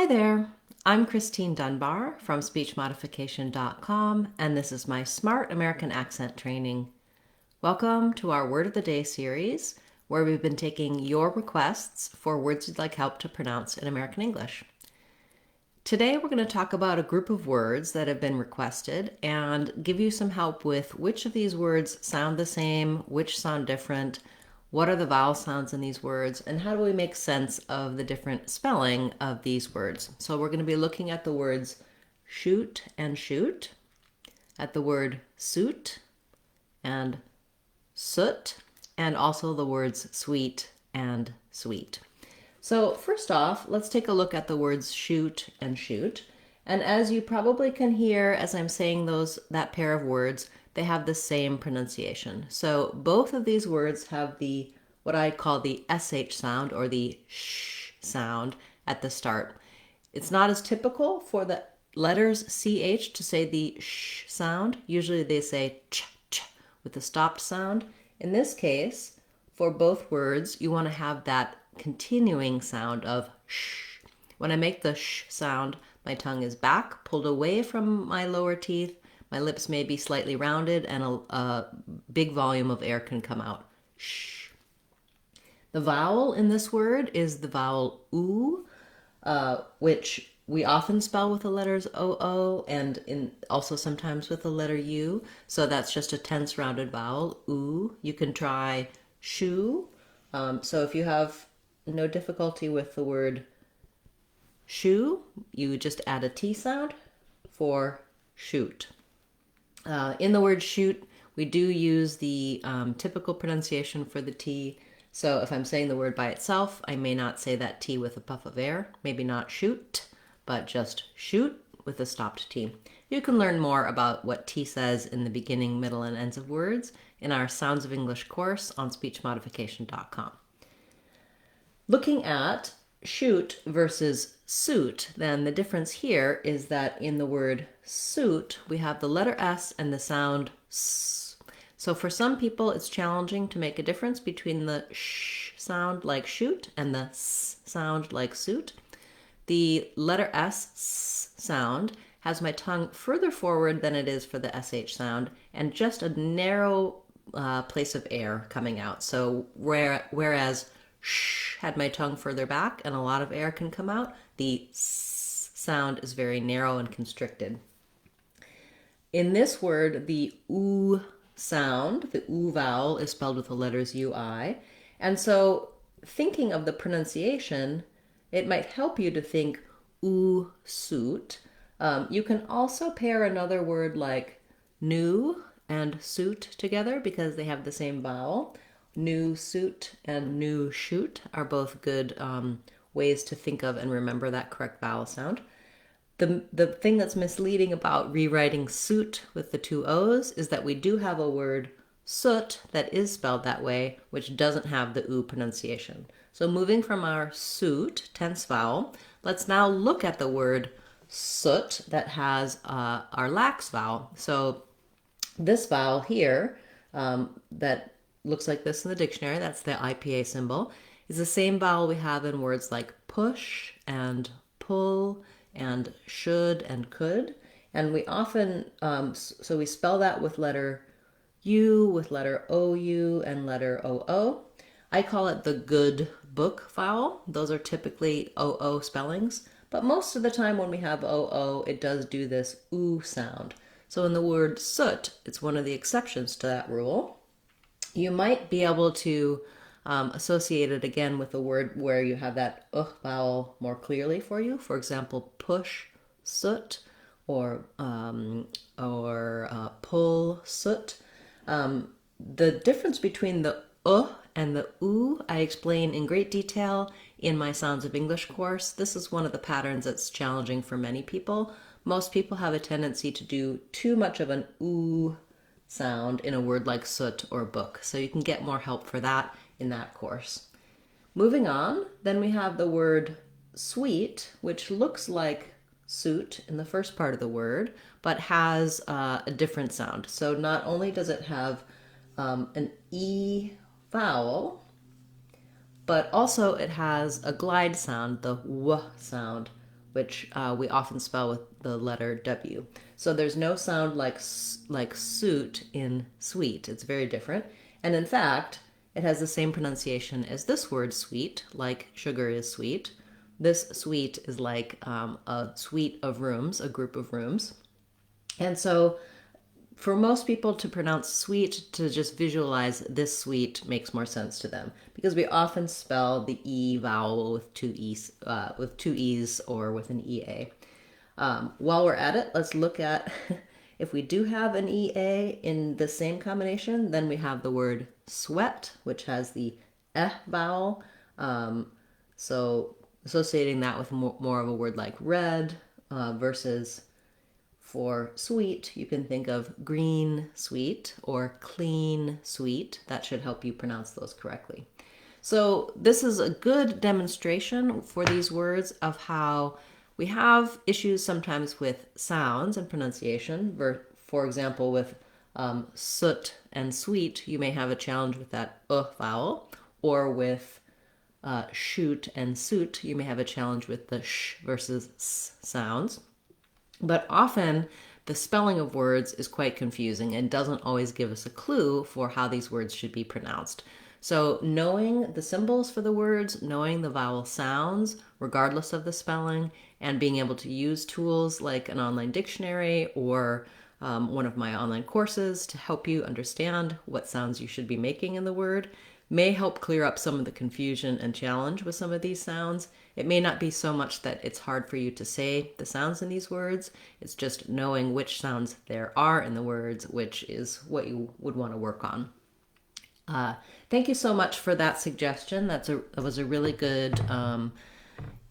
Hi there, I'm Christine Dunbar from SpeechModification.com, and this is my Smart American Accent Training. Welcome to our Word of the Day series, where we've been taking your requests for words you'd like help to pronounce in American English. Today we're going to talk about a group of words that have been requested and give you some help with which of these words sound the same, which sound different, what are the vowel sounds in these words, and how do we make sense of the different spelling of these words. So we're going to be looking at the words shoot and shoot, at the word soot and soot, and also the words sweet and sweet. So first off, let's take a look at the words shoot and shoot. And as you probably can hear as I'm saying that pair of words, they have the same pronunciation. So both of these words have what I call the SH sound, or the sh sound at the start. It's not as typical for the letters CH to say the sh sound. Usually they say ch with the stopped sound. In this case, for both words, you want to have that continuing sound of sh. When I make the sh sound, my tongue is back, pulled away from my lower teeth. My lips may be slightly rounded, and a big volume of air can come out. Shh. The vowel in this word is the vowel oo, which we often spell with the letters oo, and also sometimes with the letter u. So that's just a tense rounded vowel, oo. You can try shoe. So if you have no difficulty with the word shoe, you just add a T sound for shoot. In the word shoot, we do use the typical pronunciation for the T. So if I'm saying the word by itself, I may not say that T with a puff of air. Maybe not shoot, but just shoot with a stopped T. You can learn more about what T says in the beginning, middle, and ends of words in our Sounds of English course on SpeechModification.com. Looking at shoot versus suit, then the difference here is that in the word suit, we have the letter S and the sound S. So for some people, it's challenging to make a difference between the sh sound like shoot and the S sound like suit. The letter S sound has my tongue further forward than it is for the SH sound, and just a narrow place of air coming out. So whereas sh had my tongue further back and a lot of air can come out, the s sound is very narrow and constricted. In this word, the oo sound, the oo vowel, is spelled with the letters UI. And so thinking of the pronunciation, it might help you to think oo suit. You can also pair another word like new and suit together because they have the same vowel. New suit and new shoot are both good ways to think of and remember that correct vowel sound. The thing that's misleading about rewriting suit with the two O's is that we do have a word soot that is spelled that way, which doesn't have the oo pronunciation. So moving from our suit, tense vowel, let's now look at the word soot that has our lax vowel. So this vowel here that looks like this in the dictionary, that's the IPA symbol, is the same vowel we have in words like push and pull and should and could. And we often, so we spell that with letter U, with letter OU, and letter OO. I call it the good book vowel. Those are typically OO spellings. But most of the time when we have OO, it does do this oo sound. So in the word soot, it's one of the exceptions to that rule. You might be able to associate it again with a word where you have that vowel more clearly for you. For example, push, soot, or pull, soot. The difference between the and the oo I explain in great detail in my Sounds of English course. This is one of the patterns that's challenging for many people. Most people have a tendency to do too much of an oo sound in a word like soot or book. So you can get more help for that in that course. Moving on, then we have the word sweet, which looks like suit in the first part of the word, but has a different sound. So not only does it have an E vowel, but also it has a glide sound, the W sound, which we often spell with the letter W. So there's no sound like soot in sweet. It's very different. And in fact, it has the same pronunciation as this word sweet, like sugar is sweet. This suite is like a suite of rooms, a group of rooms. And so for most people to pronounce sweet, to just visualize this sweet makes more sense to them because we often spell the E vowel with two E's or with an EA. While we're at it, let's look at if we do have an EA in the same combination, then we have the word sweat, which has the vowel. So associating that with more of a word like red versus for sweet, you can think of green sweet or clean sweet. That should help you pronounce those correctly. So this is a good demonstration for these words of how we have issues sometimes with sounds and pronunciation. For example, with soot and sweet, you may have a challenge with that vowel, or with shoot and suit, you may have a challenge with the sh versus s sounds. But often the spelling of words is quite confusing and doesn't always give us a clue for how these words should be pronounced. So knowing the symbols for the words, knowing the vowel sounds, regardless of the spelling, and being able to use tools like an online dictionary or one of my online courses to help you understand what sounds you should be making in the word may help clear up some of the confusion and challenge with some of these sounds. It may not be so much that it's hard for you to say the sounds in these words. It's just knowing which sounds there are in the words, which is what you would want to work on. Thank you so much for that suggestion. That was a really good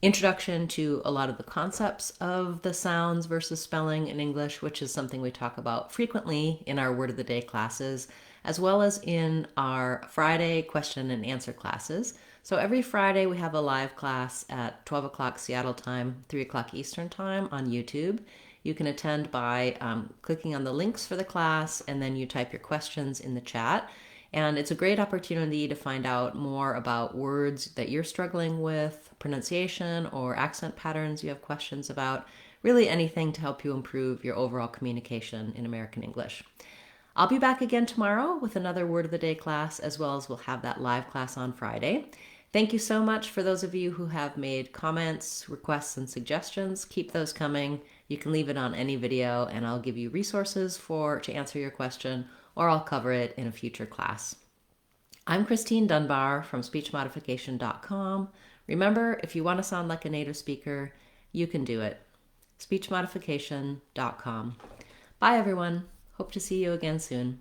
introduction to a lot of the concepts of the sounds versus spelling in English, which is something we talk about frequently in our Word of the Day classes, as well as in our Friday question and answer classes. So every Friday we have a live class at 12 o'clock Seattle time, 3 o'clock Eastern time on YouTube. You can attend by clicking on the links for the class, and then you type your questions in the chat. And it's a great opportunity to find out more about words that you're struggling with, pronunciation or accent patterns you have questions about, really anything to help you improve your overall communication in American English. I'll be back again tomorrow with another Word of the Day class, as well as we'll have that live class on Friday. Thank you so much for those of you who have made comments, requests, and suggestions. Keep those coming. You can leave it on any video, and I'll give you resources to answer your question, or I'll cover it in a future class. I'm Christine Dunbar from SpeechModification.com. Remember, if you want to sound like a native speaker, you can do it. SpeechModification.com. Bye, everyone. Hope to see you again soon.